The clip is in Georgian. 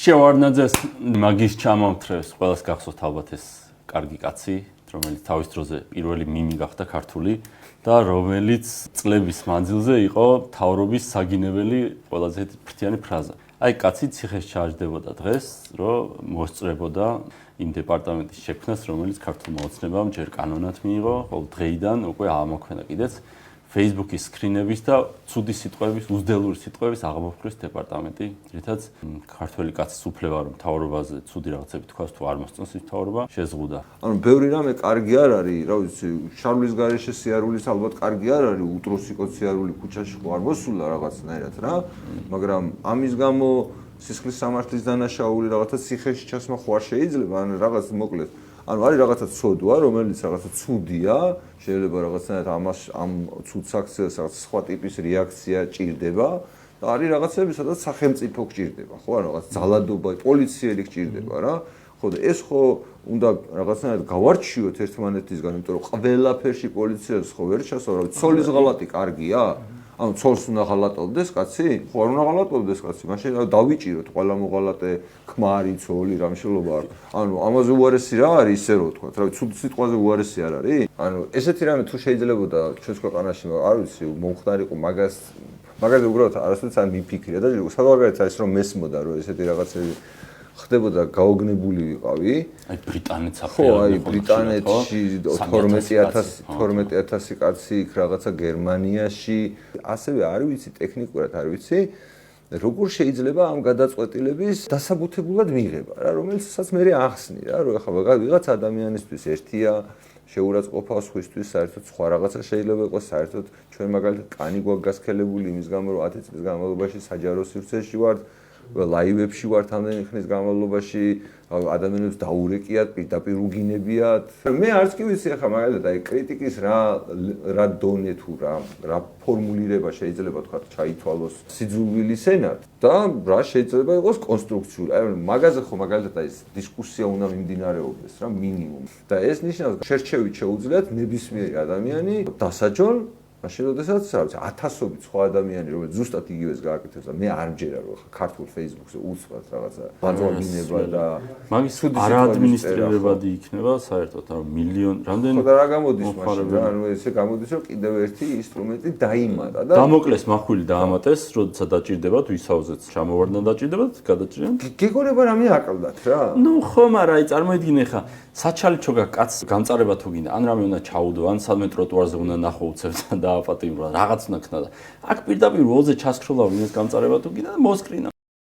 შევარდნაძეს მაგის ჩამომთრევს ყველას გახსოვთ ალბათ ეს კარგი კაცი, რომელიც თავის დროზე პირველი მიმი გახდა ქართული და რომელიც წლების მანძილზე იყო მთავრობის საგინებელი ყველაზე ფრთიანი ფრაზა. აი კაცი ციხეში ჩაჯდებოდა დღეს, რომ მოსწრებოდა იმ დეპარტამენტის შექმნას, რომელიც ქართულმა ოცნებამ ჯერ კანონად მიიღო, ხოლო დღეიდან უკვე ამოქმედა კიდეც Facebook-ის სკრინების და ცუდი სიტყვების, უზდელური სიტყვების აღმოფხვრვის დეპარტამენტი, რითაც ქართველი კაცის უფლება რომ მთავრობაზე ცუდი რაღაცები თქვას თუ არ მოსწონს ის მთავრობა შეზღუდა. ანუ ბევრი რამე კარგი არ არის, რა ვიცი, შარლის გარეშე სიარულის ალბათ კარგი არ არის, უტროსიკო სიარული ქუჩაში ხო არ მოსულა რაღაცნაირად რა, მაგრამ ამის გამო სისხლის სამართლის დანაშაული რაღაცა ციხეში ჩასმა ხო არ შეიძლება, ან რაღაც მოკლედ ანუ არის რაღაცა ცოდვა, რომელიც რაღაცა ცუდია, შეიძლება რაღაცნაირად ამ ცუდ საქციელს რაღაც სხვა ტიპის რეაქცია ჭირდება და არის რაღაცები, სადაც სახელმწიფო გჭირდება, ხო, ანუ რაღაც ძალადობა, პოლიციელი გჭირდება რა. ხო და ეს ხო უნდა რაღაცნაირად გავარჩიოთ ერთმანეთისგან, იმიტომ რომ ყველაფერში პოლიციელს ხო ვერ ჩასო, რა ვიცი, ცოლის ღალატი კარგია? ანუ ცოლს უნდა ღალატობდეს კაცი? ხო არ უნდა ღალატობდეს კაცი, მაშინ დავიჭიროთ ყველა მოღალატე ქმარი, ცოლი, რამშილობა არ. ანუ ამაზე უარესი რა არის ისე რომ ვთქვა, რა ვიცი, ცუდ სიტყვაზე უარესი არ არის? ანუ ესეთი რამე თუ შეიძლებოდა ჩვენს ქვეყანაში, არ ვიცი, მომხდარიყო მაგაზე უბრალოდ არასოდეს არ მიფიქრია და საზღვარგარეთ არის რომ მესმოდა რომ ესეთი რაღაცები ხდებოდა გაოგნებული ვიყავი. აი ბრიტანეთს ხო, აი ბრიტანეთში 12000 კაცი იქ რაღაცა გერმანიაში. ასევე არ ვიცი ტექნიკურად არ ვიცი, როგორ შეიძლება ამ გადაწყვეტილების დასაბუთებულად მიღება რა, რომელსაც მე ახსნი რა, რომ ახლა ვიღაც ადამიანისთვის ერთია შეურაცხყოფა სხვისთვის, საერთოდ სხვა რაღაცა შეიძლება იყოს, საერთოდ ჩვენ მაგალითად კანი გვაქვს გასქელებული იმის გამო, რომ 10 წლის განმავლობაში საჯარო სივრცეში ვართ, ლაივებში ვართ ამდენი ხნის განმავლობაში, ადამიანებს დაურეკიათ, პირდაპირ უგინებიათ. მე არც კი ვიცი ახლა მაგალითად აი კრიტიკის რა დონე თუ რა ფორმულირება შეიძლება თქვა ჩაითვალოს სიძულვილის ენად და რა შეიძლება იყოს კონსტრუქციული. აი მაგაზე ხო მაგალითად აი დისკუსია უნდა მიმდინარეობდეს რა მინიმუმ. და ეს ნიშნავს შერჩევით შეუძლიათ ნებისმიერი ადამიანი დასაჯონ მაშინ როდესაც რა ვიცი 1000-ობით სხვა ადამიანი რომელიც ზუსტად იგივეს გააკეთებს და მე არ მჯერა რომ ხა ქართულ Facebook-ზე უცბად რაღაცა ბანძვაგინება და მაგის არაადმინისტრირებადი იქნება საერთოდ ანუ მილიონი რამდენი და რა გამოდის მაშინ რა ანუ ესე გამოდის რომ კიდევ ერთი ინსტრუმენტი დაიმატა და დამოკლეს მახვილი დაამატეს როდესაც დაჭირდებათ ვისაუზეც ჩამოვარდნა დაჭირდებათ გადაჭირენ გეგონება რამე აკლდათ რა ნუ ხომ არა აი წარმოიდგინე ხა საჩალიჩო კაც გამწარება თუ გინდა ან რამე უნდა ჩაუდო ან სადმე ტროტუარზე უნდა ნახო უცებთ და აპატიმრა რაღაც უნდა ქნა და აქ პირდაპირ ვოლზე ჩასქროლა ვინეს გამწარება თუ გინდა და მოსკრინა